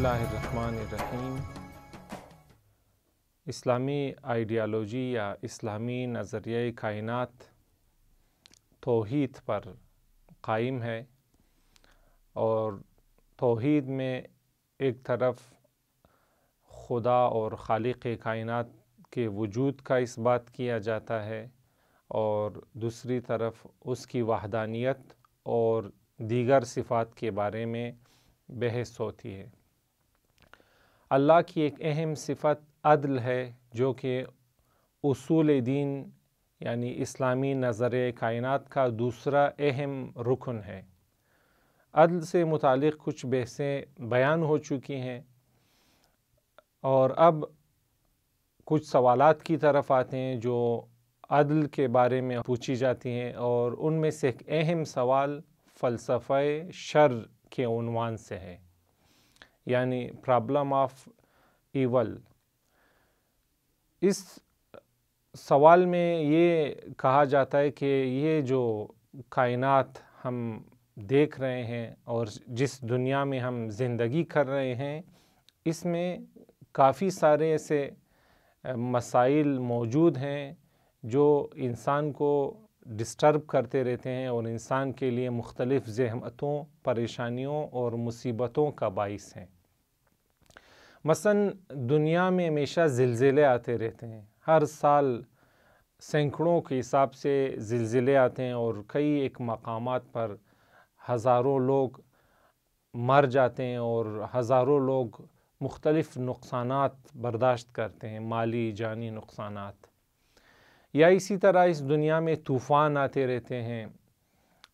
اللہ الرحمن الرحیم۔ اسلامی آئیڈیالوجی یا اسلامی نظریہ کائنات توحید پر قائم ہے، اور توحید میں ایک طرف خدا اور خالق کائنات کے وجود کا اس بات کیا جاتا ہے، اور دوسری طرف اس کی وحدانیت اور دیگر صفات کے بارے میں بحث ہوتی ہے۔ اللہ کی ایک اہم صفت عدل ہے، جو کہ اصول دین یعنی اسلامی نظریہ کائنات کا دوسرا اہم رکن ہے۔ عدل سے متعلق کچھ بحثیں بیان ہو چکی ہیں، اور اب کچھ سوالات کی طرف آتے ہیں جو عدل کے بارے میں پوچھی جاتی ہیں، اور ان میں سے ایک اہم سوال فلسفہ شر کے عنوان سے ہے، یعنی پرابلم آف ایول۔ اس سوال میں یہ کہا جاتا ہے کہ یہ جو کائنات ہم دیکھ رہے ہیں اور جس دنیا میں ہم زندگی کر رہے ہیں، اس میں کافی سارے ایسے مسائل موجود ہیں جو انسان کو ڈسٹرب کرتے رہتے ہیں اور انسان کے لیے مختلف زحمتوں، پریشانیوں اور مصیبتوں کا باعث ہیں۔ مثلاً دنیا میں ہمیشہ زلزلے آتے رہتے ہیں، ہر سال سینکڑوں کے حساب سے زلزلے آتے ہیں، اور کئی ایک مقامات پر ہزاروں لوگ مر جاتے ہیں اور ہزاروں لوگ مختلف نقصانات برداشت کرتے ہیں، مالی جانی نقصانات۔ یا اسی طرح اس دنیا میں طوفان آتے رہتے ہیں،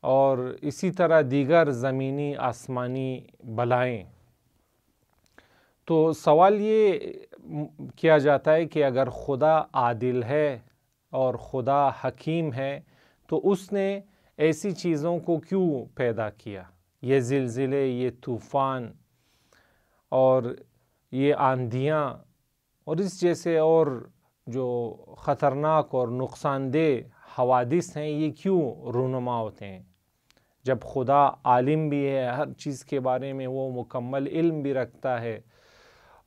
اور اسی طرح دیگر زمینی آسمانی بلائیں۔ تو سوال یہ کیا جاتا ہے کہ اگر خدا عادل ہے اور خدا حکیم ہے، تو اس نے ایسی چیزوں کو کیوں پیدا کیا؟ یہ زلزلے، یہ طوفان اور یہ آندھیاں اور اس جیسے اور جو خطرناک اور نقصان دہ حوادث ہیں، یہ کیوں رونما ہوتے ہیں؟ جب خدا عالم بھی ہے، ہر چیز کے بارے میں وہ مکمل علم بھی رکھتا ہے،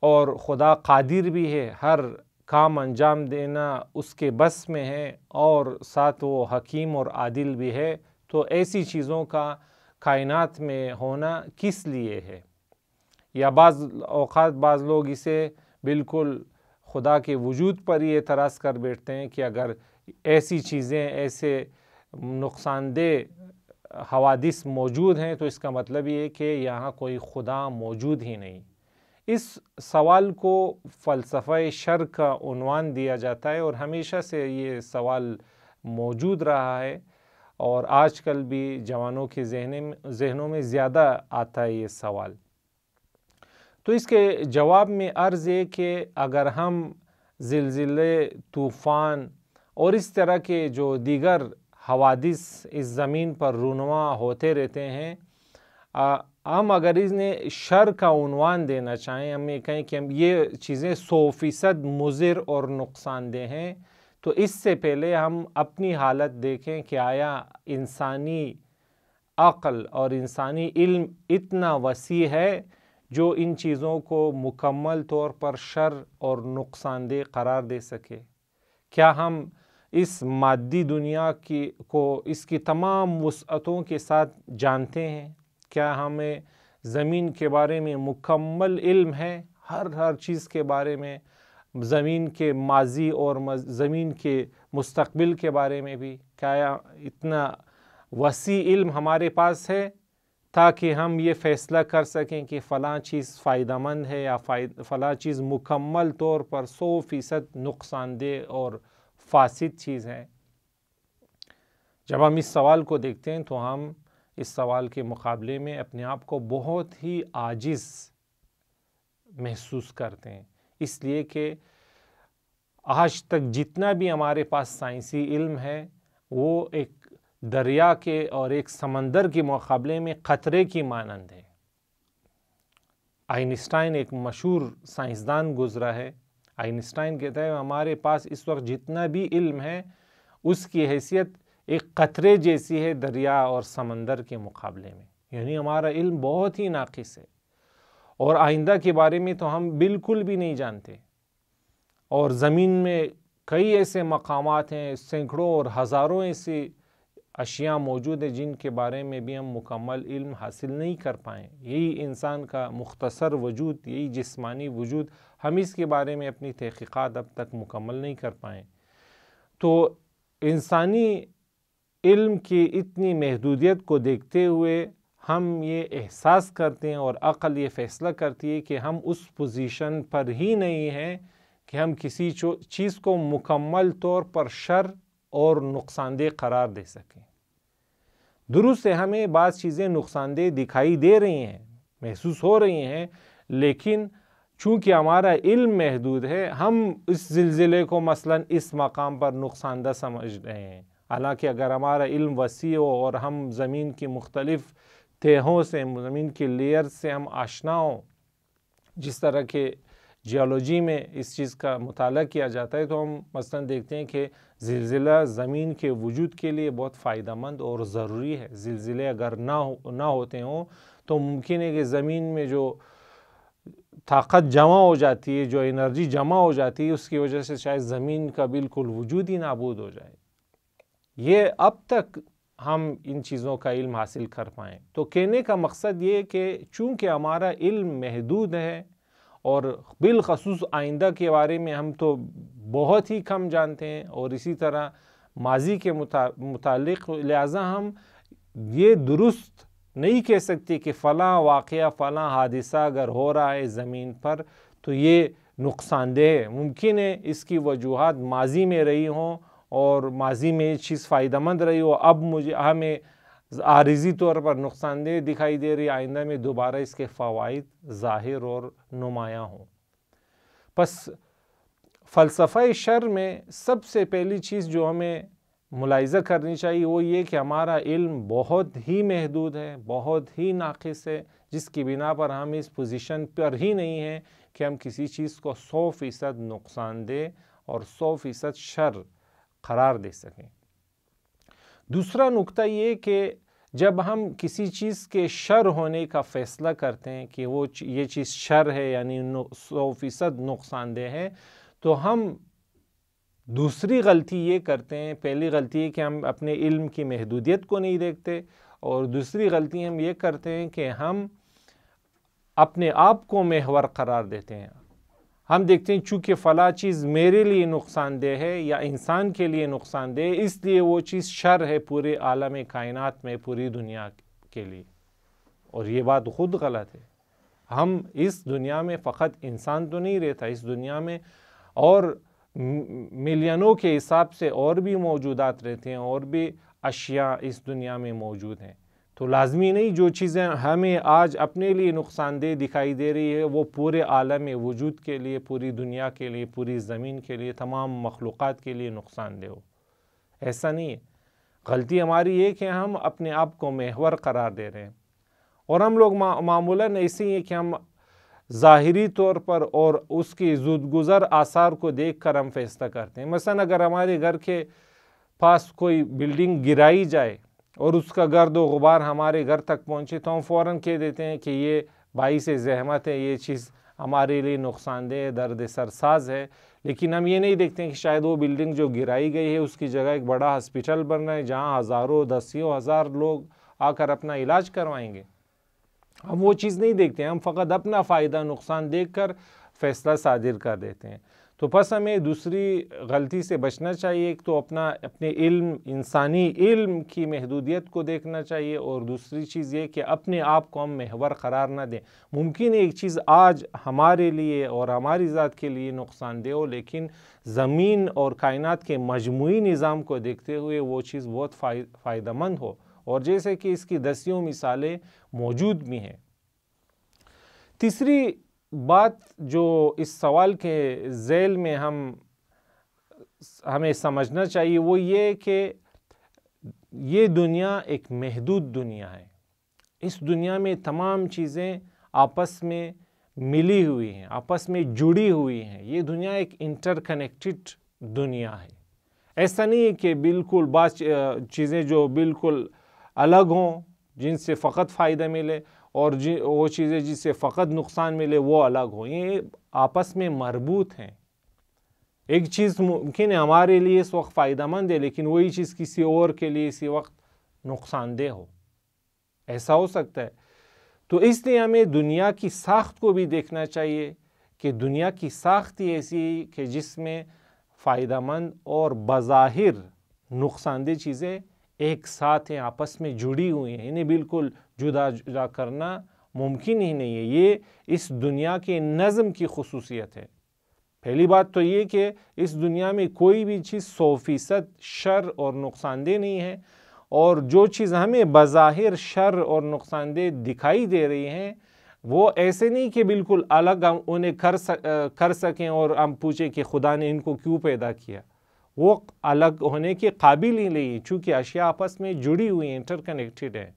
اور خدا قادر بھی ہے، ہر کام انجام دینا اس کے بس میں ہے، اور ساتھ وہ حکیم اور عادل بھی ہے، تو ایسی چیزوں کا کائنات میں ہونا کس لیے ہے؟ یا بعض اوقات بعض لوگ اسے بالکل خدا کے وجود پر ہی اعتراض کر بیٹھتے ہیں کہ اگر ایسی چیزیں، ایسے نقصان دہ حوادث موجود ہیں تو اس کا مطلب یہ ہے کہ یہاں کوئی خدا موجود ہی نہیں۔ اس سوال کو فلسفہ شر کا عنوان دیا جاتا ہے، اور ہمیشہ سے یہ سوال موجود رہا ہے، اور آج کل بھی جوانوں کے ذہنوں میں زیادہ آتا ہے یہ سوال۔ تو اس کے جواب میں عرض ہے کہ اگر ہم زلزلے، طوفان اور اس طرح کے جو دیگر حوادث اس زمین پر رونما ہوتے رہتے ہیں، ہم اگر انہیں شر کا عنوان دینا چاہیں، ہم یہ کہیں کہ یہ چیزیں 100% مضر اور نقصان دہ ہیں، تو اس سے پہلے ہم اپنی حالت دیکھیں کہ آیا انسانی عقل اور انسانی علم اتنا وسیع ہے جو ان چیزوں کو مکمل طور پر شر اور نقصان دہ قرار دے سکے؟ کیا ہم اس مادی دنیا کو اس کی تمام وسعتوں کے ساتھ جانتے ہیں؟ کیا ہمیں زمین کے بارے میں مکمل علم ہے، ہر چیز کے بارے میں، زمین کے ماضی اور زمین کے مستقبل کے بارے میں بھی؟ کیا اتنا وسیع علم ہمارے پاس ہے تاکہ ہم یہ فیصلہ کر سکیں کہ فلاں چیز فائدہ مند ہے یا فلاں چیز مکمل طور پر 100% نقصان دہ اور فاسد چیز ہے؟ جب ہم اس سوال کو دیکھتے ہیں تو ہم اس سوال کے مقابلے میں اپنے آپ کو بہت ہی عاجز محسوس کرتے ہیں، اس لیے کہ آج تک جتنا بھی ہمارے پاس سائنسی علم ہے، وہ ایک دریا کے اور ایک سمندر کے مقابلے میں قطرے کی مانند ہے۔ آئنسٹائن ایک مشہور سائنسدان گزرا ہے، آئنسٹائن کہتا ہے ہمارے پاس اس وقت جتنا بھی علم ہے اس کی حیثیت ایک قطرے جیسی ہے دریا اور سمندر کے مقابلے میں، یعنی ہمارا علم بہت ہی ناقص ہے۔ اور آئندہ کے بارے میں تو ہم بالکل بھی نہیں جانتے، اور زمین میں کئی ایسے مقامات ہیں، سینکڑوں اور ہزاروں ایسی اشیاء موجود ہیں جن کے بارے میں بھی ہم مکمل علم حاصل نہیں کر پائیں۔ یہی انسان کا مختصر وجود، یہی جسمانی وجود، ہم اس کے بارے میں اپنی تحقیقات اب تک مکمل نہیں کر پائیں۔ تو انسانی علم کی اتنی محدودیت کو دیکھتے ہوئے ہم یہ احساس کرتے ہیں اور عقل یہ فیصلہ کرتی ہے کہ ہم اس پوزیشن پر ہی نہیں ہیں کہ ہم کسی چیز کو مکمل طور پر شر اور نقصان دہ قرار دے سکیں۔ درست ہے، ہمیں بعض چیزیں نقصان دہ دکھائی دے رہی ہیں، محسوس ہو رہی ہیں، لیکن چونکہ ہمارا علم محدود ہے، ہم اس زلزلے کو مثلا اس مقام پر نقصان دہ سمجھ رہے ہیں، حالانکہ اگر ہمارا علم وسیع ہو اور ہم زمین کی مختلف تہوں سے، زمین کی لیئر سے ہم آشنا ہوں، جس طرح کے جیولوجی میں اس چیز کا مطالعہ کیا جاتا ہے، تو ہم مثلا دیکھتے ہیں کہ زلزلہ زمین کے وجود کے لیے بہت فائدہ مند اور ضروری ہے۔ زلزلے اگر نہ ہوتے ہوں تو ممکن ہے کہ زمین میں جو طاقت جمع ہو جاتی ہے، جو انرجی جمع ہو جاتی ہے، اس کی وجہ سے شاید زمین کا بالکل وجود ہی نابود ہو جائے۔ یہ اب تک ہم ان چیزوں کا علم حاصل کر پائیں۔ تو کہنے کا مقصد یہ کہ چونکہ ہمارا علم محدود ہے اور بالخصوص آئندہ کے بارے میں ہم تو بہت ہی کم جانتے ہیں، اور اسی طرح ماضی کے متعلق، لہٰذا ہم یہ درست نہیں کہہ سکتے کہ فلاں واقعہ، فلاں حادثہ اگر ہو رہا ہے زمین پر تو یہ نقصان دہ ہے۔ ممکن ہے اس کی وجوہات ماضی میں رہی ہوں اور ماضی میں یہ چیز فائدہ مند رہی ہو، اب ہمیں عارضی طور پر نقصان دہ دکھائی دے رہی، آئندہ میں دوبارہ اس کے فوائد ظاہر اور نمایاں ہوں۔ پس فلسفہ شر میں سب سے پہلی چیز جو ہمیں ملاحظہ کرنی چاہیے وہ یہ کہ ہمارا علم بہت ہی محدود ہے، بہت ہی ناقص ہے، جس کی بنا پر ہم اس پوزیشن پر ہی نہیں ہیں کہ ہم کسی چیز کو 100% نقصان دہ اور 100% شر قرار دے سکیں۔ دوسرا نقطہ یہ کہ جب ہم کسی چیز کے شر ہونے کا فیصلہ کرتے ہیں کہ یہ چیز شر ہے، یعنی 100% نقصان دہ ہے، تو ہم دوسری غلطی یہ کرتے ہیں، پہلی غلطی ہے کہ ہم اپنے علم کی محدودیت کو نہیں دیکھتے، اور دوسری غلطی ہم یہ کرتے ہیں کہ ہم اپنے آپ کو محور قرار دیتے ہیں۔ ہم دیکھتے ہیں چونکہ فلاں چیز میرے لیے نقصان دہ ہے یا انسان کے لیے نقصان دہ ہے، اس لیے وہ چیز شر ہے پورے عالم کائنات میں، پوری دنیا کے لیے، اور یہ بات خود غلط ہے۔ ہم اس دنیا میں فقط انسان تو نہیں رہتا، اس دنیا میں اور ملینوں کے حساب سے اور بھی موجودات رہتے ہیں، اور بھی اشیاء اس دنیا میں موجود ہیں۔ تو لازمی نہیں جو چیزیں ہمیں آج اپنے لیے نقصان دہ دکھائی دے رہی ہے وہ پورے عالم وجود کے لیے، پوری دنیا کے لیے، پوری زمین کے لیے، تمام مخلوقات کے لیے نقصان دہ ہو۔ ایسا نہیں ہے۔ غلطی ہماری یہ کہ ہم اپنے آپ کو محور قرار دے رہے ہیں، اور ہم لوگ معمولاً ایسے ہی ہیں کہ ہم ظاہری طور پر اور اس کی زود گزر آثار کو دیکھ کر ہم فیصلہ کرتے ہیں۔ مثلا اگر ہمارے گھر کے پاس کوئی بلڈنگ گرائی جائے اور اس کا گرد و غبار ہمارے گھر تک پہنچے تو ہم فوراً کہہ دیتے ہیں کہ یہ باعث زحمت ہے، یہ چیز ہمارے لیے نقصان دہ، درد سرساز ہے، لیکن ہم یہ نہیں دیکھتے ہیں کہ شاید وہ بلڈنگ جو گرائی گئی ہے اس کی جگہ ایک بڑا ہسپیٹل بن رہا ہے جہاں ہزاروں، دسیوں ہزار لوگ آ کر اپنا علاج کروائیں گے۔ ہم وہ چیز نہیں دیکھتے ہیں، ہم فقط اپنا فائدہ نقصان دیکھ کر فیصلہ صادر کر دیتے ہیں۔ تو پس ہمیں دوسری غلطی سے بچنا چاہیے، ایک تو اپنے علم، انسانی علم کی محدودیت کو دیکھنا چاہیے، اور دوسری چیز یہ کہ اپنے آپ کو ہم محور قرار نہ دیں۔ ممکن ہے ایک چیز آج ہمارے لیے اور ہماری ذات کے لیے نقصان دہ ہو، لیکن زمین اور کائنات کے مجموعی نظام کو دیکھتے ہوئے وہ چیز بہت فائدہ مند ہو، اور جیسے کہ اس کی دسیوں مثالیں موجود بھی ہیں۔ تیسری بات جو اس سوال کے ذیل میں ہمیں سمجھنا چاہیے وہ یہ کہ یہ دنیا ایک محدود دنیا ہے۔ اس دنیا میں تمام چیزیں آپس میں ملی ہوئی ہیں، آپس میں جڑی ہوئی ہیں۔ یہ دنیا ایک انٹر کنیکٹڈ دنیا ہے۔ ایسا نہیں ہے کہ بالکل بعض چیزیں جو بالکل الگ ہوں، جن سے فقط فائدہ ملے، اور وہ چیزیں جس سے فقط نقصان ملے وہ الگ ہوں. یہ آپس میں مربوط ہیں. ایک چیز ممکن ہے ہمارے لیے اس وقت فائدہ مند ہے لیکن وہی چیز کسی اور کے لیے اسی وقت نقصان دہ ہو. ایسا ہو سکتا ہے. تو اس لیے ہمیں دنیا کی ساخت کو بھی دیکھنا چاہیے کہ دنیا کی ساخت ہی ایسی کہ جس میں فائدہ مند اور بظاہر نقصان دہ چیزیں ایک ساتھ ہیں، آپس میں جڑی ہوئی ہیں. انہیں بالکل جدا جدا کرنا ممکن ہی نہیں ہے. یہ اس دنیا کے نظم کی خصوصیت ہے. پہلی بات تو یہ کہ اس دنیا میں کوئی بھی چیز 100% شر اور نقصان دہ نہیں ہے، اور جو چیز ہمیں بظاہر شر اور نقصان دہ دکھائی دے رہی ہیں وہ ایسے نہیں کہ بالکل الگ ہم انہیں کر سکیں اور ہم پوچھیں کہ خدا نے ان کو کیوں پیدا کیا. وہ الگ ہونے کے قابل ہی نہیں، چونکہ اشیاء آپس میں جڑی ہوئی ہیں، انٹر کنیکٹڈ ہیں.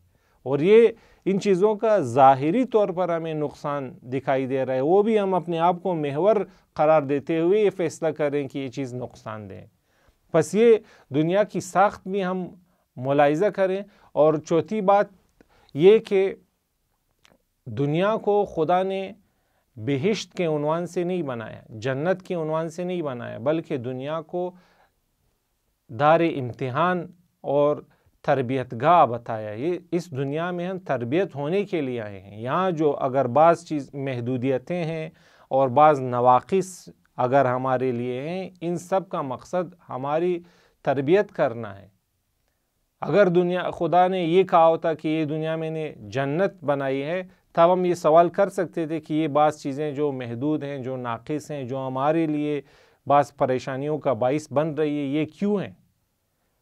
اور یہ ان چیزوں کا ظاہری طور پر ہمیں نقصان دکھائی دے رہا ہے، وہ بھی ہم اپنے آپ کو محور قرار دیتے ہوئے یہ فیصلہ کریں کہ یہ چیز نقصان دہ ہے. بس یہ دنیا کی ساخت بھی ہم ملاحظہ کریں. اور چوتھی بات یہ کہ دنیا کو خدا نے بہشت کے عنوان سے نہیں بنایا، جنت کے عنوان سے نہیں بنایا، بلکہ دنیا کو دار امتحان اور تربیت گاہ بتایا. یہ اس دنیا میں ہم تربیت ہونے کے لیے آئے ہیں. یہاں جو اگر بعض چیز محدودیتیں ہیں اور بعض نواقص اگر ہمارے لیے ہیں، ان سب کا مقصد ہماری تربیت کرنا ہے. اگر خدا نے یہ کہا ہوتا کہ یہ دنیا میں نے جنت بنائی ہے، تب ہم یہ سوال کر سکتے تھے کہ یہ بعض چیزیں جو محدود ہیں، جو ناقص ہیں، جو ہمارے لیے بعض پریشانیوں کا باعث بن رہی ہے، یہ کیوں ہیں.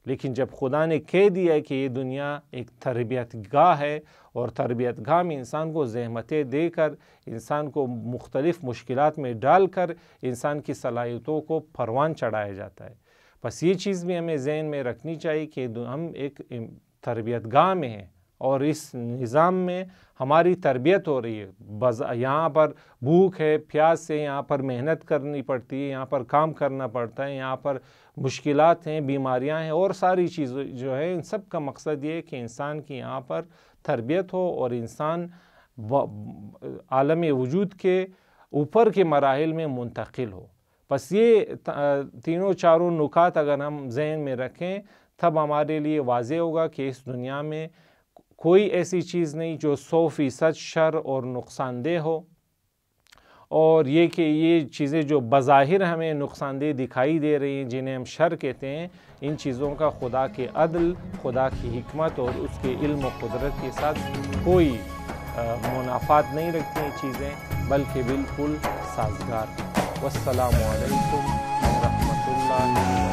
لیکن جب خدا نے کہہ دیا ہے کہ یہ دنیا ایک تربیت گاہ ہے، اور تربیت گاہ میں انسان کو زحمتیں دے کر، انسان کو مختلف مشکلات میں ڈال کر انسان کی صلاحیتوں کو پروان چڑھایا جاتا ہے. بس یہ چیز بھی ہمیں ذہن میں رکھنی چاہیے کہ ہم ایک تربیت گاہ میں ہیں اور اس نظام میں ہماری تربیت ہو رہی ہے. یہاں پر بھوک ہے، پیاس ہے، یہاں پر محنت کرنی پڑتی ہے، یہاں پر کام کرنا پڑتا ہے، یہاں پر مشکلات ہیں، بیماریاں ہیں، اور ساری چیزیں جو ہے ان سب کا مقصد یہ ہے کہ انسان کی یہاں پر تربیت ہو اور انسان عالم وجود کے اوپر کے مراحل میں منتقل ہو. بس یہ تینوں چاروں نکات اگر ہم ذہن میں رکھیں تب ہمارے لیے واضح ہوگا کہ اس دنیا میں کوئی ایسی چیز نہیں جو 100% شر اور نقصان دہ ہو. اور یہ کہ یہ چیزیں جو بظاہر ہمیں نقصان دہ دکھائی دے رہی ہیں، جنہیں ہم شر کہتے ہیں، ان چیزوں کا خدا کے عدل، خدا کی حکمت اور اس کے علم و قدرت کے ساتھ کوئی منافات نہیں رکھتی ہیں چیزیں، بلکہ بالکل سازگار ہیں. والسلام علیکم ورحمۃ اللہ.